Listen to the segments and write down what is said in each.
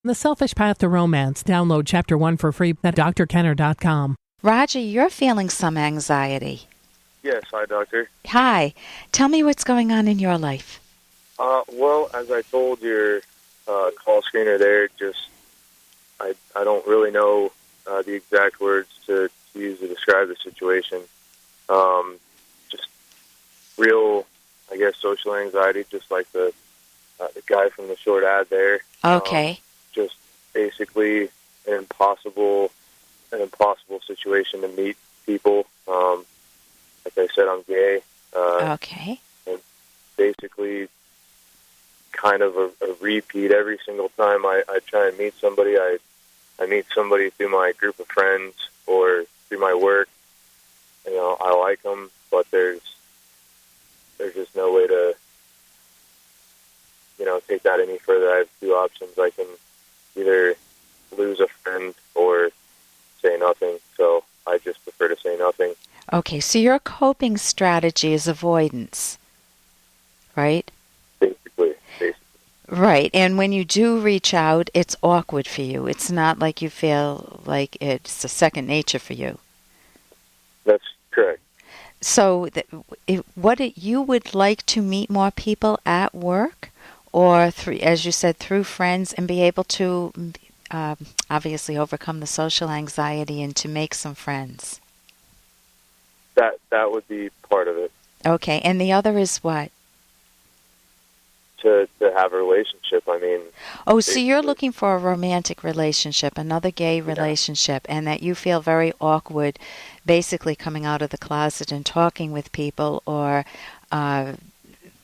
The Selfish Path to Romance. Download Chapter 1 for free at drkenner.com. Roger, you're feeling some anxiety. Yes, hi, Doctor. Hi. Tell me what's going on in your life. Well, as I told your call screener there, I don't really know the exact words to use to describe the situation. Just real, I guess, social anxiety, just like the guy from the short ad there. Okay. Just basically an impossible situation to meet people. Like I said, I'm gay. Okay. And basically kind of a repeat every single time I try and meet somebody. I meet somebody through my group of friends or through my work. You know, I like them, but there's just no way to, take that any further. I have two options. I can either lose a friend or say nothing. So I just prefer to say nothing. Okay, so your coping strategy is avoidance, right? Basically. Right, and when you do reach out, it's awkward for you. It's not like you feel like it's a second nature for you. That's correct. So you would like to meet more people at work or, as you said, through friends and be able to obviously overcome the social anxiety and to make some friends? That would be part of it. Okay, and the other is what? To have a relationship, I mean. Oh, so you're looking for a romantic relationship, another gay relationship, and that you feel very awkward basically coming out of the closet and talking with people or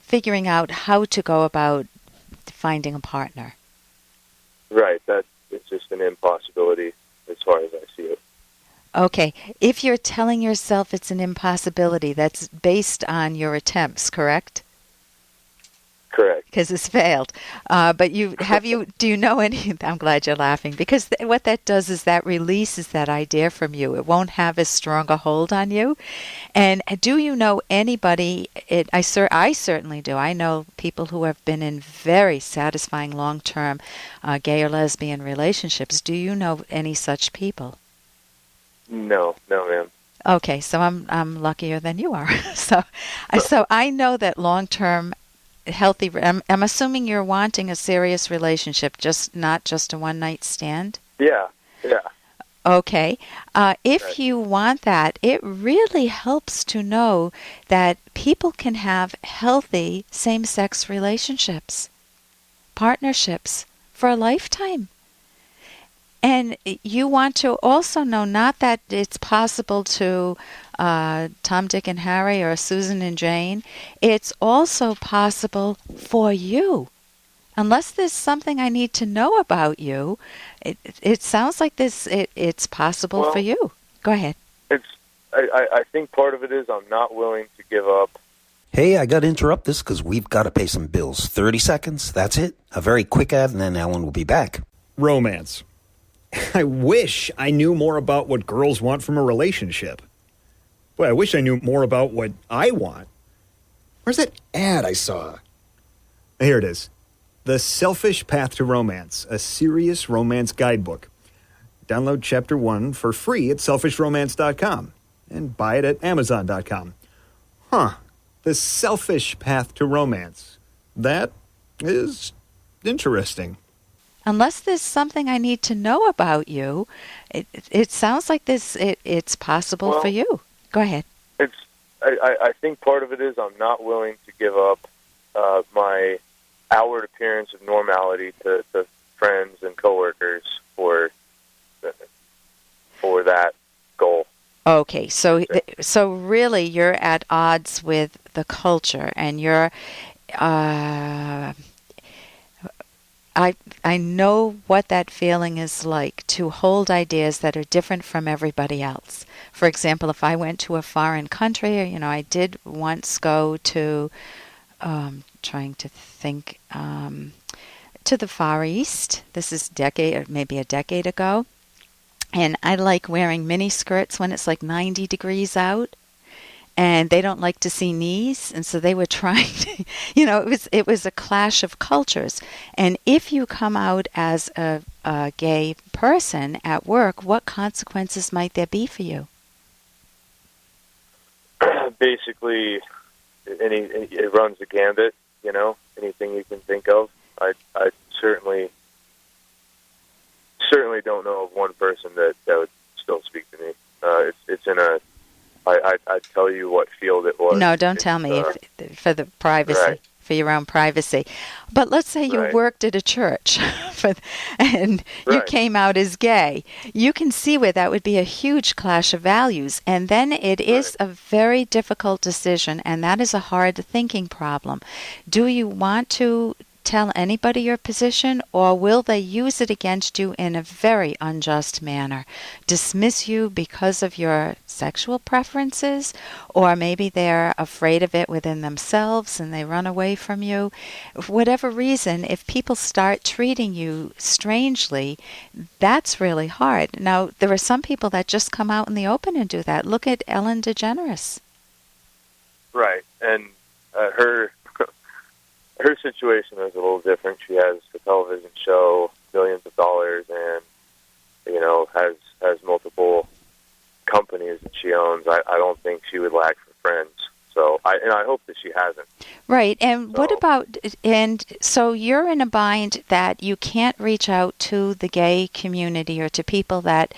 figuring out how to go about finding a partner. Right, that it's just an impossibility as far as I see it. Okay, if you're telling yourself it's an impossibility, that's based on your attempts, correct? Correct. Because it's failed. But do you know any, I'm glad you're laughing, because what that does is that releases that idea from you. It won't have as strong a hold on you. And do you know anybody, I certainly do. I know people who have been in very satisfying long-term gay or lesbian relationships. Do you know any such people? No, ma'am. Okay, so I'm luckier than you are. So I know that long-term healthy. I'm assuming you're wanting a serious relationship, not just a one-night stand. Yeah. Okay. If you want that, it really helps to know that people can have healthy same-sex relationships, partnerships for a lifetime. And you want to also know not that it's possible to Tom, Dick, and Harry or Susan and Jane. It's also possible for you. Unless there's something I need to know about you, it sounds like it's possible for you. Go ahead. I think part of it is I'm not willing to give up. Hey, I got to interrupt this because we've got to pay some bills. 30 seconds, that's it. A very quick ad, and then Alan will be back. Romance. I wish I knew more about what girls want from a relationship. Boy, I wish I knew more about what I want. Where's that ad I saw? Here it is. The Selfish Path to Romance, a serious romance guidebook. Download Chapter 1 for free at selfishromance.com and buy it at amazon.com. The Selfish Path to Romance. That is interesting. Unless there's something I need to know about you, it sounds like it's possible for you. Go ahead. I think part of it is I'm not willing to give up my outward appearance of normality to friends and coworkers for that goal. Okay, so really you're at odds with the culture, and you're. I know what that feeling is like, to hold ideas that are different from everybody else. For example, if I went to a foreign country, I did once go to, trying to think, to the Far East. This is maybe a decade ago. And I like wearing mini skirts when it's like 90 degrees out. and they don't like to see knees, and so they were trying to, it was a clash of cultures. And if you come out as a gay person at work, what consequences might there be for you? Basically, it runs the gambit. Anything you can think of. I certainly don't know of one person that would still speak to me. It's in a. I'd tell you what field it was. No, don't tell me for the privacy, right. For your own privacy. But let's say you Right. worked at a church and you Right. came out as gay. You can see where that would be a huge clash of values. And then it is a very difficult decision, and that is a hard thinking problem. Do you want to tell anybody your position, or will they use it against you in a very unjust manner? Dismiss you because of your sexual preferences, or maybe they're afraid of it within themselves and they run away from you. For whatever reason, if people start treating you strangely, that's really hard. Now, there are some people that just come out in the open and do that. Look at Ellen DeGeneres. Right, and her situation is a little different. She has a television show, millions of dollars, and has multiple companies that she owns. I don't think she would lack for friends. So I hope that she hasn't. Right, and what about, and so you're in a bind that you can't reach out to the gay community or to people that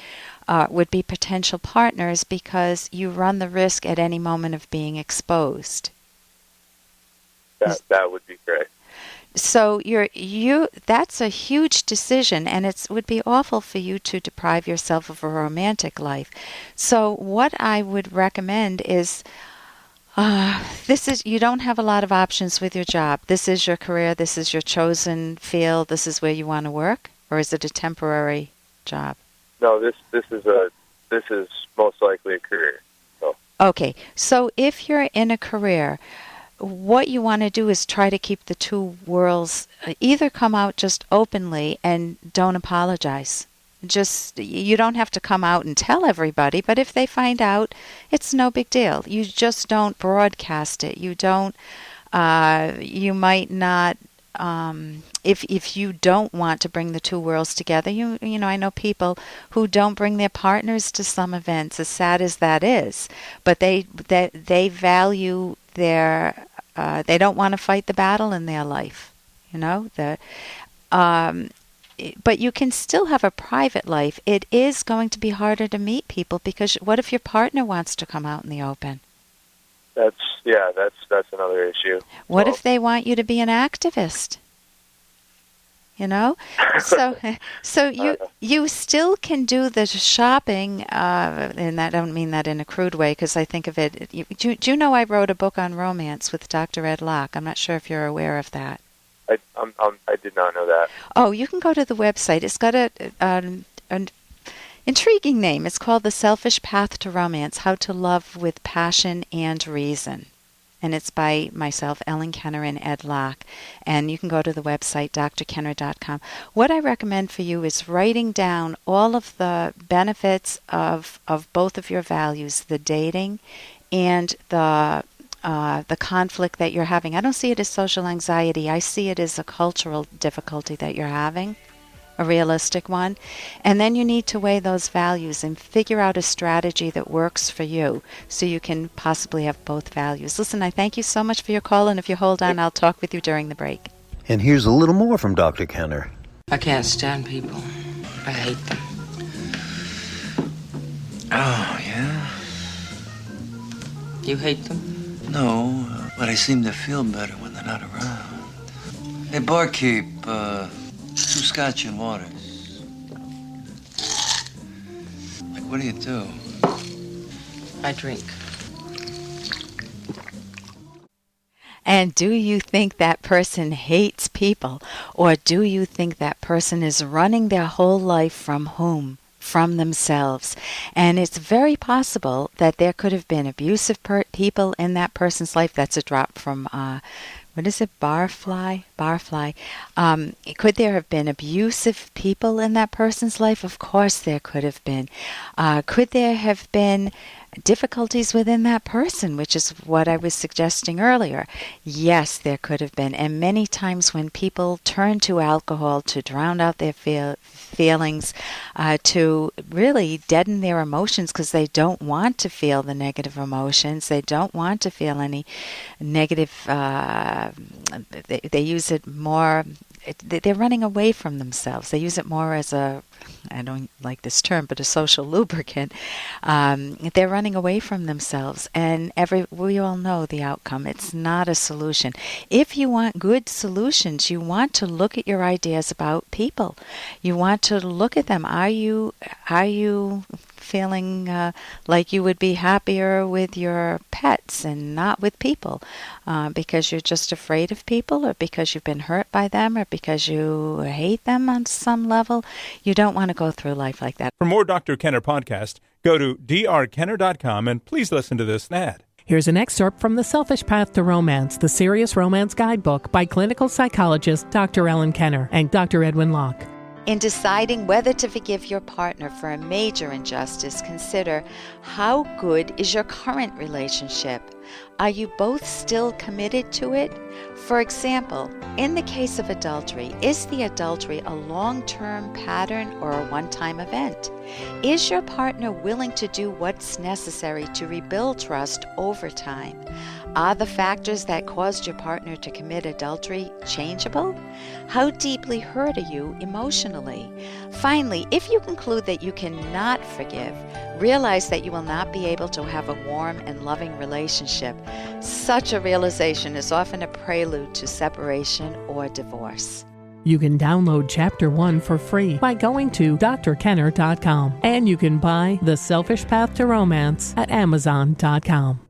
would be potential partners because you run the risk at any moment of being exposed. That would be great. So that's a huge decision, and it would be awful for you to deprive yourself of a romantic life. So what I would recommend is, you don't have a lot of options with your job. This is your career, this is your chosen field, this is where you want to work, or is it a temporary job? No, this is most likely a career. So. Okay, so if you're in a career, what you want to do is try to keep the two worlds, either come out just openly and don't apologize. You don't have to come out and tell everybody, but if they find out, it's no big deal. You just don't broadcast it. You don't, you might not, if you don't want to bring the two worlds together, I know people who don't bring their partners to some events, as sad as that is, but they value their, they don't want to fight the battle in their life, but you can still have a private life. It is going to be harder to meet people because what if your partner wants to come out in the open? That's another issue. What if they want you to be an activist? So you still can do the shopping, and I don't mean that in a crude way because I think of it. Do you know I wrote a book on romance with Dr. Ed Locke? I'm not sure if you're aware of that. I did not know that. Oh, you can go to the website. It's got an intriguing name. It's called The Selfish Path to Romance: How to Love with Passion and Reason. And it's by myself, Ellen Kenner, and Ed Locke. And you can go to the website, drkenner.com. What I recommend for you is writing down all of the benefits of both of your values, the dating and the conflict that you're having. I don't see it as social anxiety. I see it as a cultural difficulty that you're having, a realistic one. And then you need to weigh those values and figure out a strategy that works for you so you can possibly have both values. Listen, I thank you so much for your call, and if you hold on, I'll talk with you during the break. And here's a little more from Dr. Kenner. I can't stand people. I hate them. Oh, yeah? You hate them? No, but I seem to feel better when they're not around. Hey, barkeep, 2 scotch and waters. Like, what do you do? I drink. And do you think that person hates people, or do you think that person is running their whole life from whom? From themselves? And it's very possible that there could have been abusive people in that person's life. That's a drop from, what is it, Barfly? Barfly. Could there have been abusive people in that person's life? Of course there could have been. Could there have been difficulties within that person, which is what I was suggesting earlier? Yes, there could have been. And many times when people turn to alcohol to drown out their feelings, to really deaden their emotions because they don't want to feel the negative emotions, they don't want to feel any negative, they use it more, they're running away from themselves. They use it more as a, I don't like this term, but a social lubricant. They're running away from themselves, and we all know the outcome. It's not a solution. If you want good solutions, you want to look at your ideas about people. You want to look at them. Are you feeling like you would be happier with your pets and not with people because you're just afraid of people, or because you've been hurt by them, or because you hate them on some level? You don't want to go through life like that. For more Dr. Kenner podcast, go to drkenner.com and please listen to this ad. Here's an excerpt from The Selfish Path to Romance, the Serious Romance Guidebook by clinical psychologist Dr. Ellen Kenner and Dr. Edwin Locke. In deciding whether to forgive your partner for a major injustice, consider how good is your current relationship? Are you both still committed to it? For example, in the case of adultery, is the adultery a long-term pattern or a one-time event? Is your partner willing to do what's necessary to rebuild trust over time? Are the factors that caused your partner to commit adultery changeable? How deeply hurt are you emotionally? Finally, if you conclude that you cannot forgive, realize that you will not be able to have a warm and loving relationship. Such a realization is often a prelude to separation or divorce. You can download Chapter 1 for free by going to drkenner.com, and you can buy The Selfish Path to Romance at amazon.com.